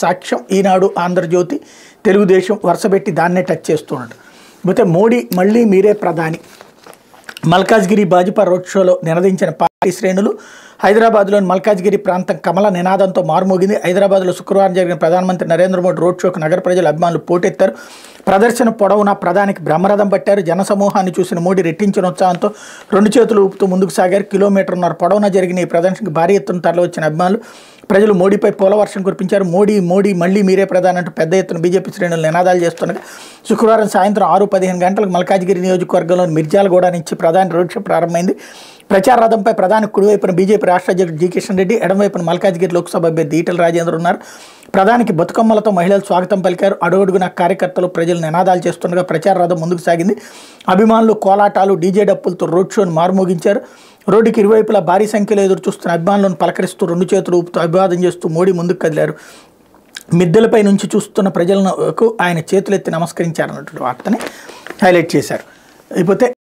సాక్ష్యం, ఈనాడు, ఆంధ్రజ్యోతి, తెలుగుదేశం వరుసపెట్టి దాన్నే టచ్ చేస్తున్నాడు. అయితే మోడీ మళ్ళీ మీరే ప్రధాని. మల్కాజ్గిరి భాజపా రోడ్ షోలో నినదించిన పార్టీ శ్రేణులు. హైదరాబాద్లోని మల్కాజ్గిరి ప్రాంతం కమల నినాదంతో మారుమోగింది. హైదరాబాద్లో శుక్రవారం జరిగిన ప్రధానమంత్రి నరేంద్ర మోడీ రోడ్ షోకు నగర ప్రజలు, అభిమానులు పోటెత్తారు. ప్రదర్శన పొడవునా ప్రధానికి బ్రహ్మరథం పట్టారు. జనసమూహాన్ని చూసిన మోడీ రెట్టించిన ఉత్సాహంతో 2 చేతులు ఊపుతూ ముందుకు సాగారు. కిలోమీటర్న్నర పొడవునా జరిగిన ఈ ప్రదర్శనకు భారీ ఎత్తున తరలివచ్చిన అభిమానులు, ప్రజలు మోడీపై పూలవర్షం కురిపించారు. మోడీ మోడీ మళ్ళీ మీరే ప్రధాని అంటూ పెద్ద ఎత్తున బీజేపీ శ్రేణులు నినాదాలు చేస్తుండగా శుక్రవారం సాయంత్రం 6:15 గంటలకు మల్కాజ్గిరి నియోజకవర్గంలోని మిర్జాలగూడ నుంచి ప్రధాని రోడ్ షో ప్రారంభమైంది. ప్రచార రథంపై ప్రధాని కుడివైపున బీజేపీ రాష్ట్ర అధ్యక్షుడు జి కిషన్ రెడ్డి, ఎడమవైపున మల్కాజ్గిరి లోక్సభ అభ్యర్థి ఈటెల రాజేందర్ ఉన్నారు. ప్రధానికి బతుకమ్మలతో మహిళలు స్వాగతం పలికారు. అడుగడుగున కార్యకర్తలు, ప్రజలు నినాదాలు చేస్తుండగా ప్రచార రథం ముందుకు సాగింది. అభిమానులు కోలాటాలు, డీజే డప్పులతో రోడ్ షోను మారుమోగించారు. రోడ్డుకి ఇరువైపులా భారీ సంఖ్యలో ఎదురు చూస్తున్న అభిమానులను పలకరిస్తూ 2 చేతులు ఊపుతూ అభివాదం చేస్తూ మోడీ ముందుకు కదిలారు. మిద్దెలపై నుంచి చూస్తున్న ప్రజలకు ఆయన చేతులెత్తి నమస్కరించారన్నటువంటి వార్తని హైలైట్ చేశారు. అయిపోతే